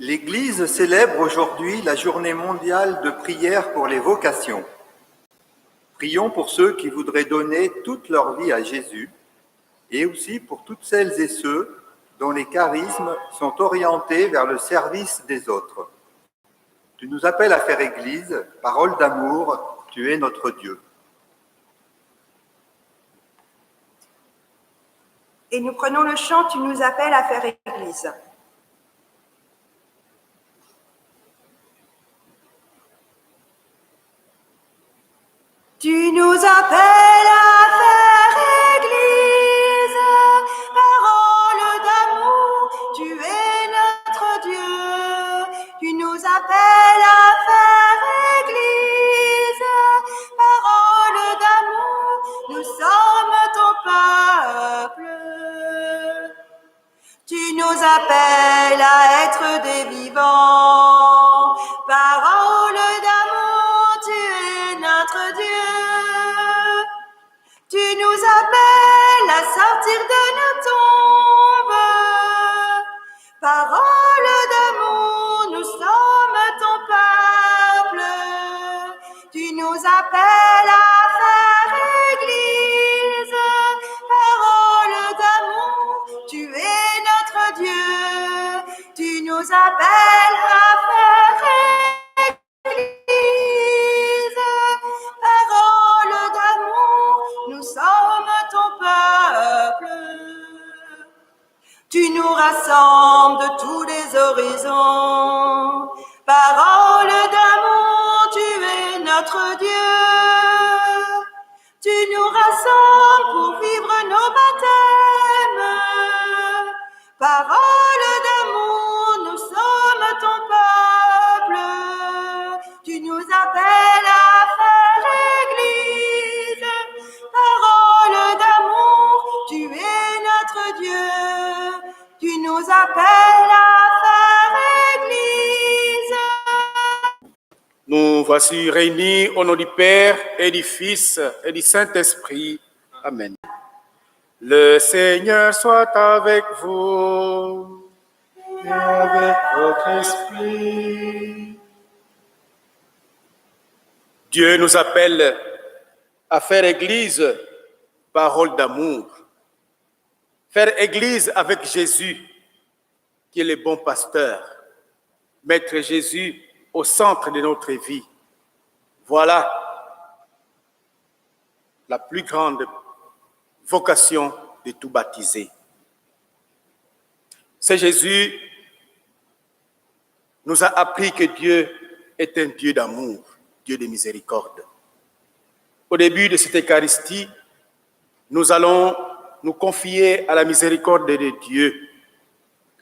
L'Église célèbre aujourd'hui la journée mondiale de prière pour les vocations. Prions pour ceux qui voudraient donner toute leur vie à Jésus et aussi pour toutes celles et ceux dont les charismes sont orientés vers le service des autres. Tu nous appelles à faire Église, parole d'amour, tu es notre Dieu. Et nous prenons le chant, tu nous appelles à faire Église. Tu nous appelles à faire Église, parole d'amour, tu es notre Dieu. Tu nous appelles à faire Église, parole d'amour, nous sommes ton peuple. Tu nous appelles à être des vivants, parole d'amour, tu es notre Dieu. Tu nous appelles à sortir de nos tombes, parole d'amour, nous sommes ton peuple. Tu nous appelles à faire Église, parole d'amour, tu es notre Dieu. Tu nous appelles à faire Église, parole d'amour, nous sommes ton peuple. Tu nous rassembles de tous les horizons, parole d'amour, tu es notre Dieu. Tu nous rassembles pour vivre nos baptêmes, parole d'amour, nous sommes ton peuple. Tu nous appelles à faire Église, parole d'amour, tu es notre Dieu. Tu nous appelles à faire Église. Nous voici réunis au nom du Père et du Fils et du Saint-Esprit. Amen. Le Seigneur soit avec vous et avec votre esprit. Dieu nous appelle à faire Église, parole d'amour. Faire Église avec Jésus, qui est le bon pasteur. Mettre Jésus au centre de notre vie. Voilà la plus grande vocation de tout baptisé. C'est Jésus nous a appris que Dieu est un Dieu d'amour, Dieu de miséricorde. Au début de cette Eucharistie, nous allons nous confier à la miséricorde de Dieu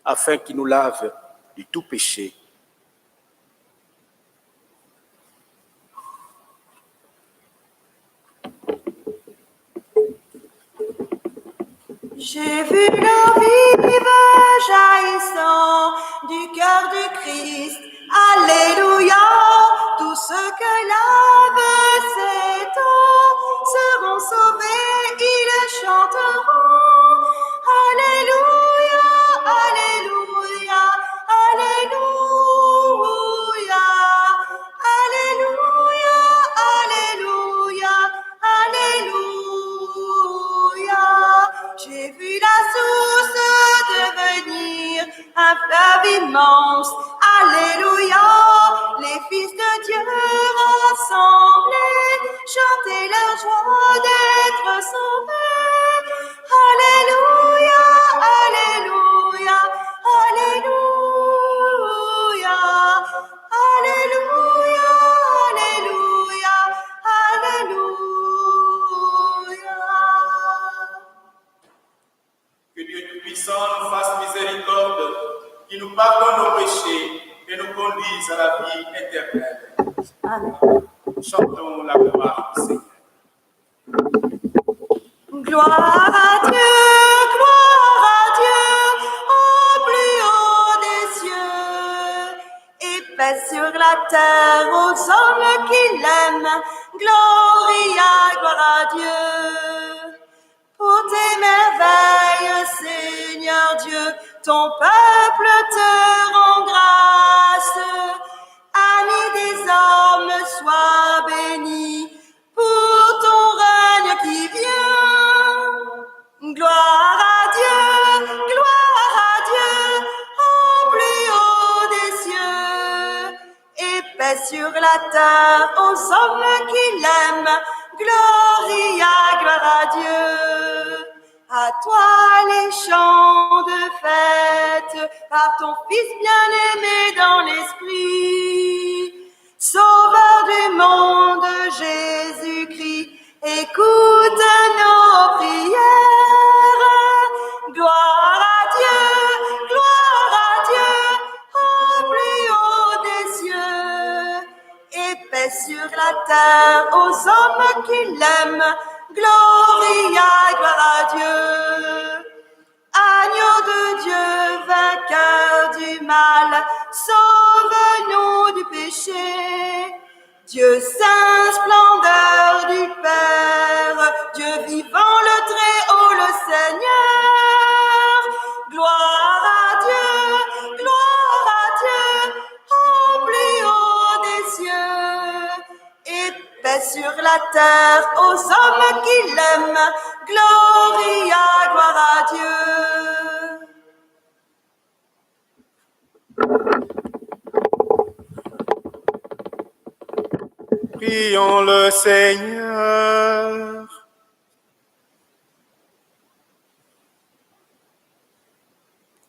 afin qu'il nous lave de tout péché. J'ai vu l'eau vive jaillissant du cœur du Christ. Alléluia, tous ceux que lave cette eau seront sauvés, ils chanteront. Alléluia, alléluia, alléluia, alléluia, alléluia, alléluia. J'ai vu la source devenir un fleuve immense. Alléluia, les fils de Dieu rassemblés, chanter leur joie d'être sauvés. Alléluia, alléluia, alléluia, alléluia, alléluia, alléluia. Que Dieu Tout-Puissant nous fasse miséricorde, qui nous pardonne nos péchés et nous conduise à la vie éternelle. Amen. Chantons la gloire du Seigneur. Gloire à Dieu, au plus haut des cieux, et paix sur la terre aux hommes qui l'aiment. Gloire à Dieu. Pour tes merveilles, Seigneur Dieu, ton peuple te rend grâce. la terre aux hommes qui l'aiment. Gloria, gloire à Dieu. À toi les chants de fête, par ton Fils bien-aimé dans l'esprit. Sauveur du monde, Jésus-Christ, écoute nos prières. Gloire à Dieu, au plus haut des cieux. Et paix sur la terre aux hommes qui l'aiment. Gloria, gloire à Dieu. Agneau de Dieu, vainqueur du mal, sauve-nous du péché. Dieu saint, splendeur du Père, Dieu vivant, le Très-Haut, le Seigneur. Gloire à Dieu, au plus haut des cieux. Et paix sur la terre aux hommes qui l'aiment. Gloria, gloire à Dieu. Prions le Seigneur.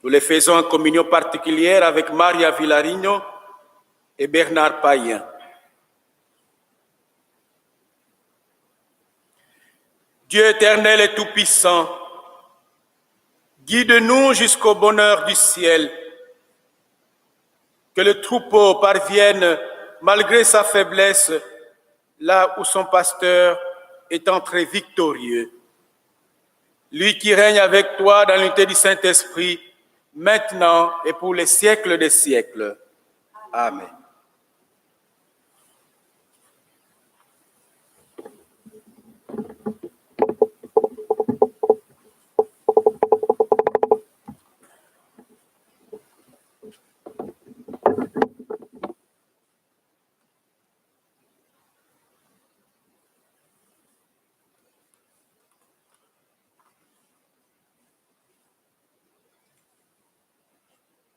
Nous les faisons en communion particulière avec Maria Villarigno et Bernard Payen. Dieu éternel et tout-puissant, guide-nous jusqu'au bonheur du ciel. Que le troupeau parvienne, malgré sa faiblesse, là où son pasteur est entré victorieux. Lui qui règne avec toi dans l'unité du Saint-Esprit, maintenant et pour les siècles des siècles. Amen.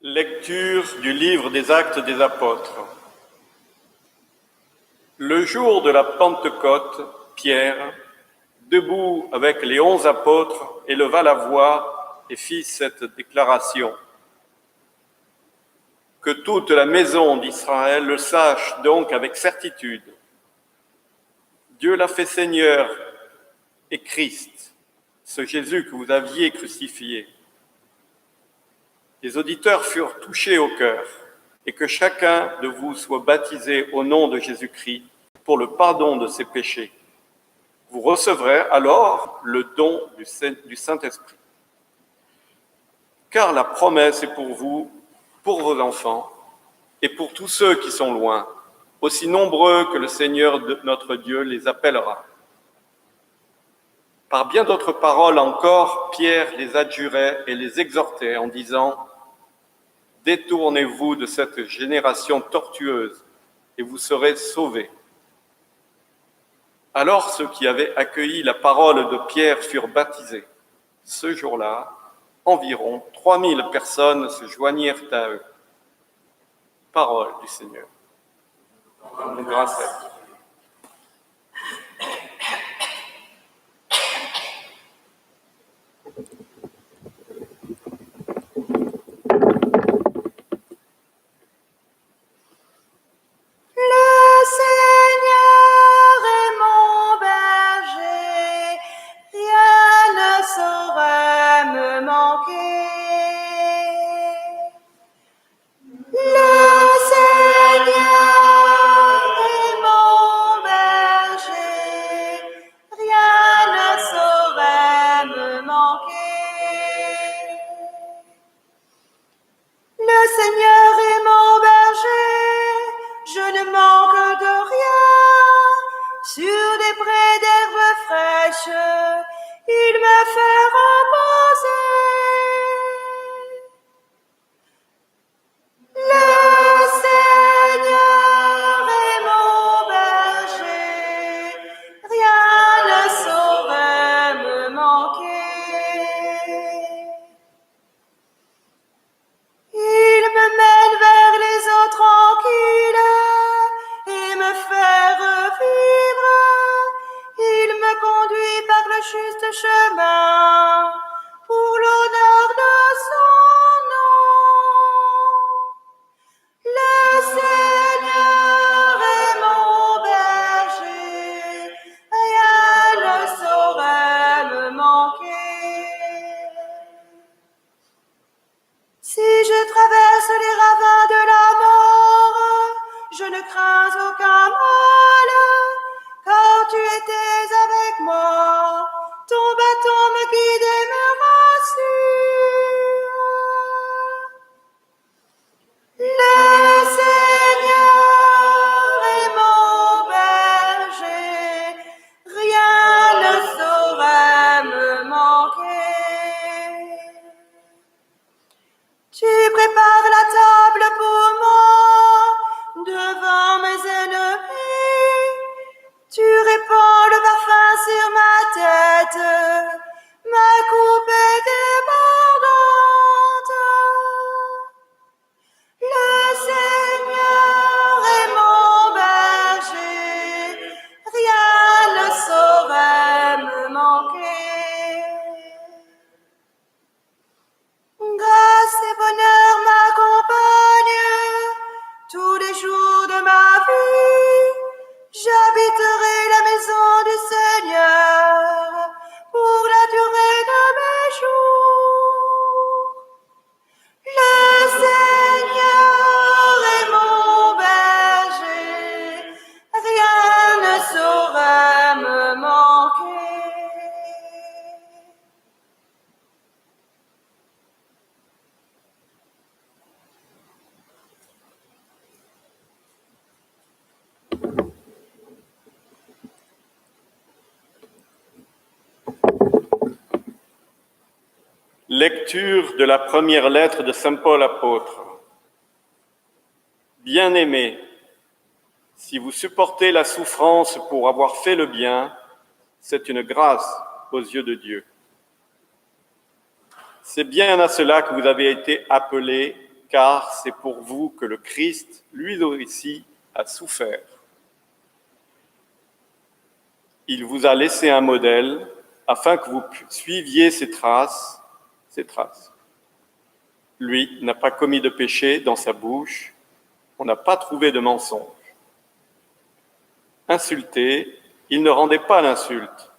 Lecture du livre des Actes des Apôtres. Le jour de la Pentecôte, Pierre, debout avec les 11 apôtres, éleva la voix et fit cette déclaration. Que toute la maison d'Israël le sache donc avec certitude. Dieu l'a fait Seigneur et Christ, ce Jésus que vous aviez crucifié. Les auditeurs furent touchés au cœur, et que chacun de vous soit baptisé au nom de Jésus-Christ pour le pardon de ses péchés. Vous recevrez alors le don du Saint-Esprit. Car la promesse est pour vous, pour vos enfants, et pour tous ceux qui sont loin, aussi nombreux que le Seigneur notre Dieu les appellera. Par bien d'autres paroles encore, Pierre les adjurait et les exhortait en disant « Détournez-vous de cette génération tortueuse et vous serez sauvés. » Alors ceux qui avaient accueilli la parole de Pierre furent baptisés. Ce jour-là, environ 3000 personnes se joignirent à eux. Parole du Seigneur. Grâce à Dieu. ce chemin pour l'honneur de son nom. Le Seigneur est mon berger, rien ne saurait me manquer. Si je traverse les ravins de la mort, je ne crains aucun mal, car tu étais avec moi, ton bâton me guide et me rassure. Le Seigneur est mon berger, rien ne saurait me manquer. Tu prépares la table pour moi devant mes ennemis. Tu répands le parfum sur ma tête, ma coupe est débordante. Le Seigneur est mon berger, rien ne saurait me manquer. Grâce et bonheur m'accompagnent tous les jours de ma vie. J'habiterai la maison du Seigneur pour la durée de mes jours. Le Seigneur est mon berger, rien ne saurait me manquer. Lecture de la première lettre de Saint Paul apôtre. Bien-aimés, si vous supportez la souffrance pour avoir fait le bien, c'est une grâce aux yeux de Dieu. C'est bien à cela que vous avez été appelés, car c'est pour vous que le Christ, lui aussi, a souffert. Il vous a laissé un modèle afin que vous suiviez ses traces. Lui n'a pas commis de péché dans sa bouche, on n'a pas trouvé de mensonge. Insulté, il ne rendait pas l'insulte.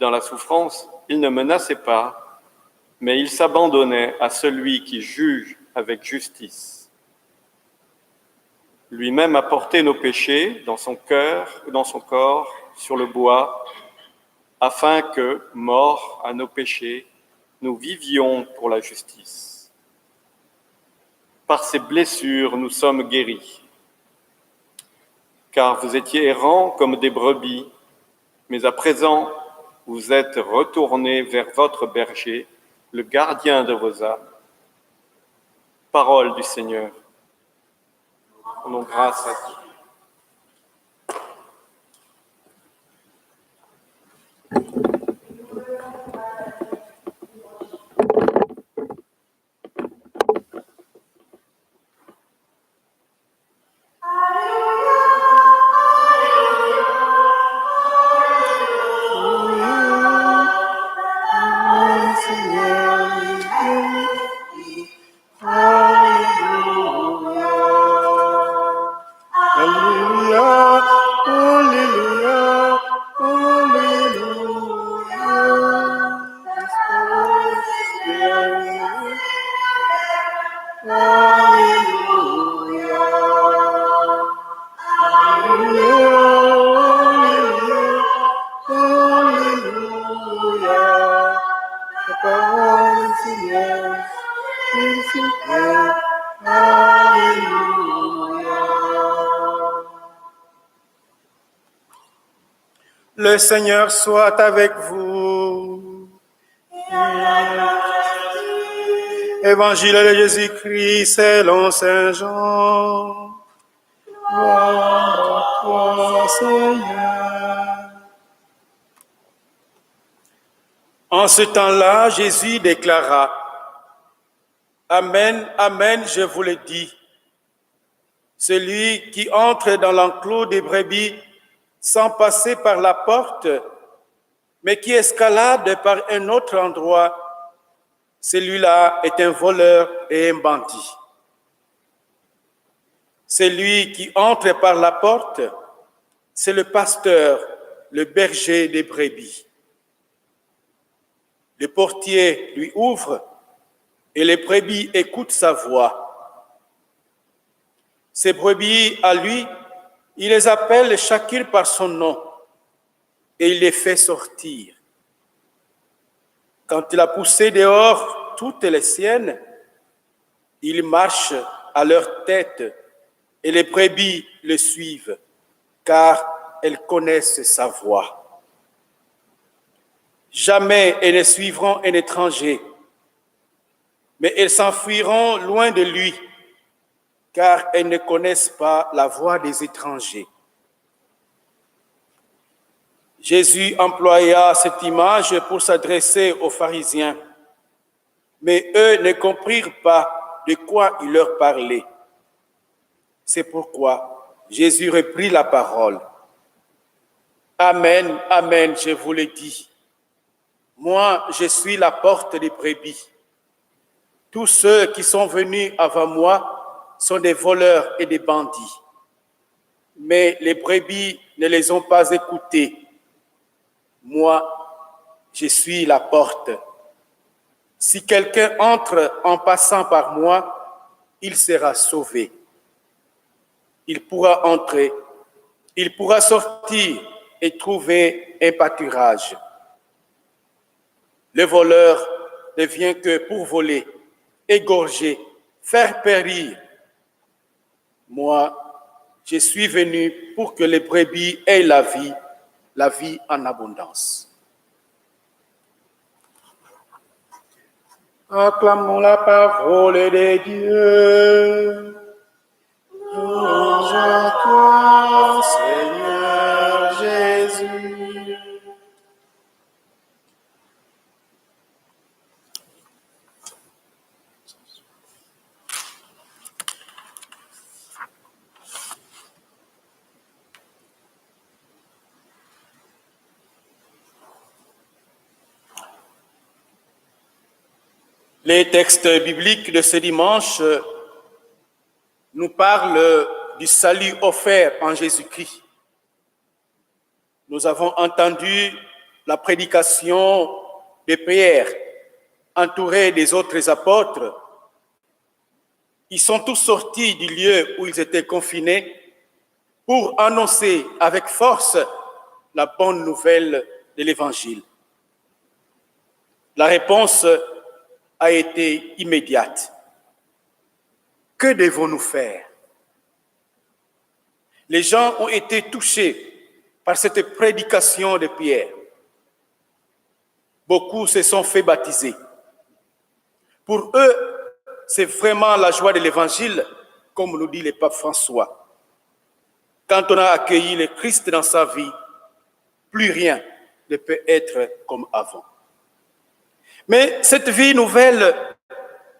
Dans la souffrance, il ne menaçait pas, mais il s'abandonnait à celui qui juge avec justice. Lui-même a porté nos péchés dans son cœur, dans son corps, sur le bois, afin que, morts à nos péchés, nous vivions pour la justice. Par ses blessures, nous sommes guéris. Car vous étiez errants comme des brebis, mais à présent, vous êtes retournés vers votre berger, le gardien de vos âmes. Parole du Seigneur. Rendons grâce à Dieu. Le Seigneur soit avec vous. Évangile de Jésus-Christ selon Saint Jean. Gloire à toi, Seigneur. En ce temps-là, Jésus déclara: Amen, amen, je vous le dis. Celui qui entre dans l'enclos des brebis sans passer par la porte mais qui escalade par un autre endroit, celui-là est un voleur et un bandit. Celui qui entre par la porte, c'est le pasteur, le berger des brebis. Le portier lui ouvre et les brebis écoutent sa voix. Ces brebis, à lui, il les appelle chacune par son nom et il les fait sortir. Quand il a poussé dehors toutes les siennes, il marche à leur tête et les brebis le suivent, car elles connaissent sa voix. Jamais elles ne suivront un étranger, mais elles s'enfuiront loin de lui, car elles ne connaissent pas la voix des étrangers. Jésus employa cette image pour s'adresser aux pharisiens, mais eux ne comprirent pas de quoi il leur parlait. C'est pourquoi Jésus reprit la parole. Amen, amen, je vous le dis. Moi, je suis la porte des brebis. Tous ceux qui sont venus avant moi sont des voleurs et des bandits. Mais les brebis ne les ont pas écoutés. Moi, je suis la porte. Si quelqu'un entre en passant par moi, il sera sauvé. Il pourra entrer, il pourra sortir et trouver un pâturage. Le voleur ne vient que pour voler, égorger, faire périr. Moi, je suis venu pour que les brebis aient la vie en abondance. Acclamons la parole de Dieu. Louange à toi, Seigneur Jésus. Les textes bibliques de ce dimanche nous parlent du salut offert en Jésus-Christ. Nous avons entendu la prédication de Pierre, entouré des autres apôtres. Ils sont tous sortis du lieu où ils étaient confinés pour annoncer avec force la bonne nouvelle de l'Évangile. La réponse a été immédiate. Que devons-nous faire? Les gens ont été touchés par cette prédication de Pierre. Beaucoup se sont fait baptiser. Pour eux, c'est vraiment la joie de l'Évangile, comme nous dit le pape François. Quand on a accueilli le Christ dans sa vie, plus rien ne peut être comme avant. Mais cette vie nouvelle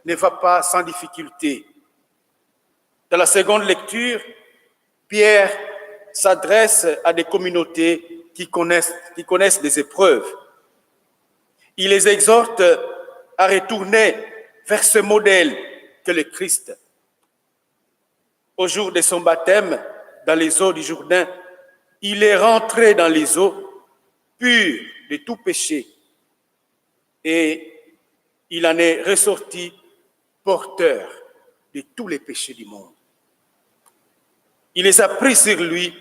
ne va pas sans difficulté. Dans la seconde lecture, Pierre s'adresse à des communautés qui connaissent des épreuves. Il les exhorte à retourner vers ce modèle que le Christ. Au jour de son baptême, dans les eaux du Jourdain, il est rentré dans les eaux, pur de tout péché, et il en est ressorti porteur de tous les péchés du monde. Il les a pris sur lui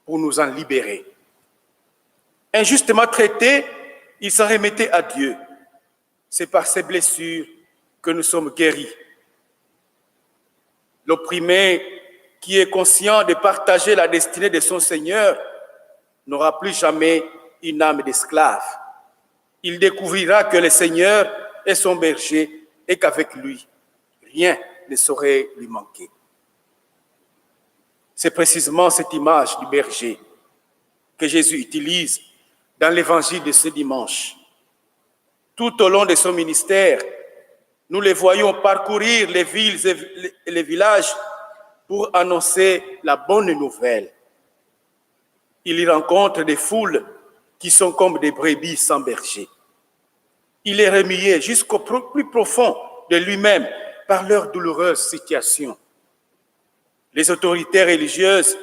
pour nous en libérer. Injustement traité, il s'en remettait à Dieu. C'est par ses blessures que nous sommes guéris. L'opprimé qui est conscient de partager la destinée de son Seigneur n'aura plus jamais une âme d'esclave. Il découvrira que le Seigneur est son berger et qu'avec lui, rien ne saurait lui manquer. C'est précisément cette image du berger que Jésus utilise dans l'évangile de ce dimanche. Tout au long de son ministère, nous les voyons parcourir les villes et les villages pour annoncer la bonne nouvelle. Il y rencontre des foules qui sont comme des brebis sans berger. Il est remué jusqu'au plus profond de lui-même par leur douloureuse situation. Les autorités religieuses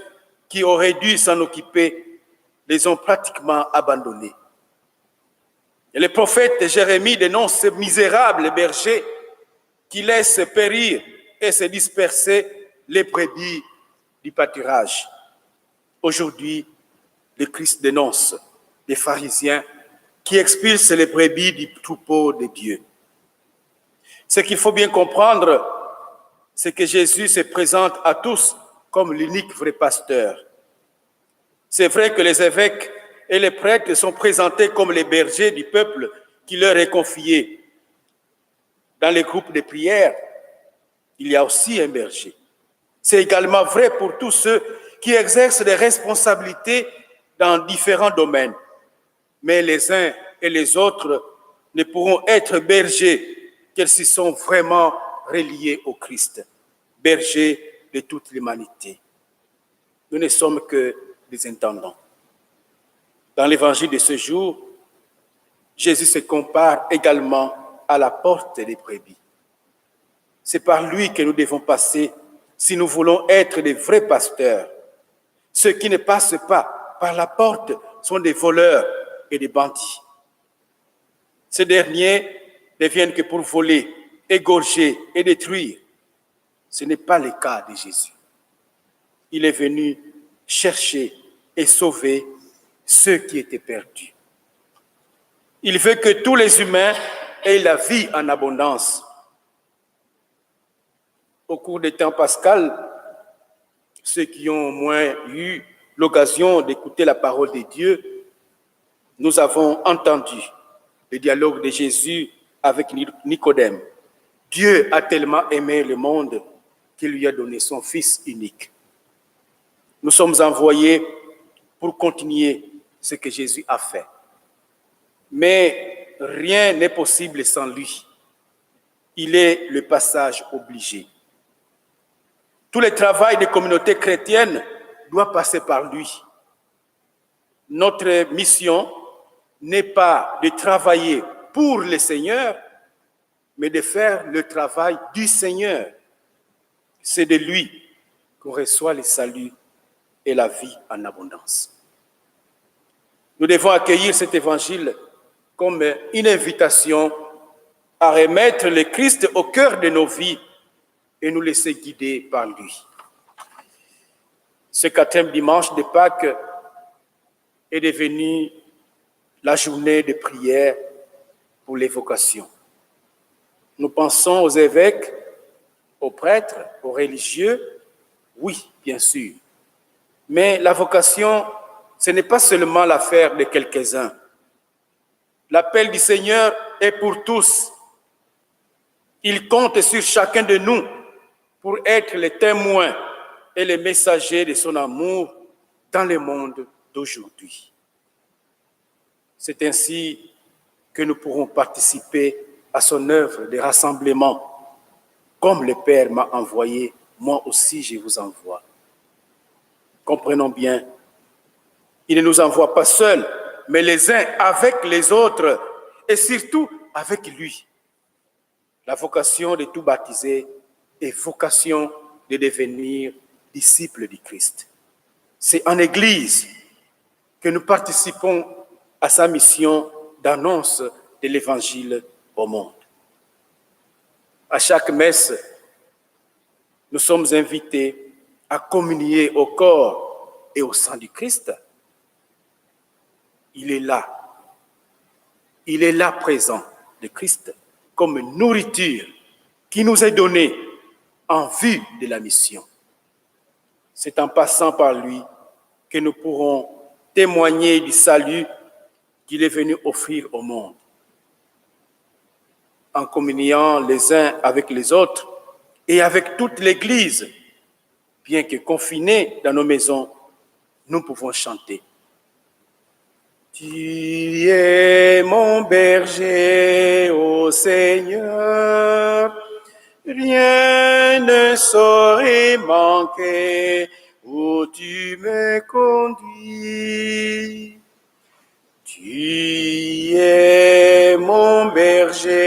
qui auraient dû s'en occuper les ont pratiquement abandonnés. Et le prophète Jérémie dénonce ce misérable berger qui laisse périr et se disperser les brebis du pâturage. Aujourd'hui, le Christ dénonce les pharisiens qui expulsent les brebis du troupeau de Dieu. Ce qu'il faut bien comprendre, c'est que Jésus se présente à tous comme l'unique vrai pasteur. C'est vrai que les évêques et les prêtres sont présentés comme les bergers du peuple qui leur est confié. Dans les groupes de prière, il y a aussi un berger. C'est également vrai pour tous ceux qui exercent des responsabilités dans différents domaines. Mais les uns et les autres ne pourront être bergers qu'elles s'y sont vraiment reliés au Christ, berger de toute l'humanité. Nous ne sommes que des intendants. Dans l'évangile de ce jour, Jésus se compare également à la porte des brebis. C'est par lui que nous devons passer si nous voulons être des vrais pasteurs. Ceux qui ne passent pas par la porte sont des voleurs et des bandits. Ces derniers ne viennent que pour voler, égorger et détruire. Ce n'est pas le cas de Jésus. Il est venu chercher et sauver ceux qui étaient perdus. Il veut que tous les humains aient la vie en abondance. Au cours des temps pascal, ceux qui ont au moins eu l'occasion d'écouter la parole de Dieu, nous avons entendu le dialogue de Jésus avec Nicodème. Dieu a tellement aimé le monde qu'il lui a donné son Fils unique. Nous sommes envoyés pour continuer ce que Jésus a fait. Mais rien n'est possible sans lui. Il est le passage obligé. Tout le travail des communautés chrétiennes doit passer par lui. Notre mission n'est pas de travailler pour le Seigneur, mais de faire le travail du Seigneur. C'est de lui qu'on reçoit le salut et la vie en abondance. Nous devons accueillir cet évangile comme une invitation à remettre le Christ au cœur de nos vies et nous laisser guider par lui. Ce 4e dimanche de Pâques est devenu la journée de prière pour les vocations. Nous pensons aux évêques, aux prêtres, aux religieux, oui, bien sûr. Mais la vocation, ce n'est pas seulement l'affaire de quelques-uns. L'appel du Seigneur est pour tous. Il compte sur chacun de nous pour être les témoins et les messagers de son amour dans le monde d'aujourd'hui. C'est ainsi que nous pourrons participer à son œuvre de rassemblement. Comme le Père m'a envoyé, moi aussi je vous envoie. Comprenons bien, il ne nous envoie pas seuls, mais les uns avec les autres et surtout avec lui. La vocation de tout baptisé est vocation de devenir disciples du Christ. C'est en Église que nous participons à sa mission d'annonce de l'Évangile au monde. À chaque messe, nous sommes invités à communier au corps et au sang du Christ. Il est là présent, le Christ, comme nourriture qui nous est donnée en vue de la mission. C'est en passant par lui que nous pourrons témoigner du salut qu'il est venu offrir au monde. En communiant les uns avec les autres et avec toute l'Église, bien que confinés dans nos maisons, nous pouvons chanter. Tu es mon berger, ô Seigneur, rien ne saurait manquer où tu me conduis. berger.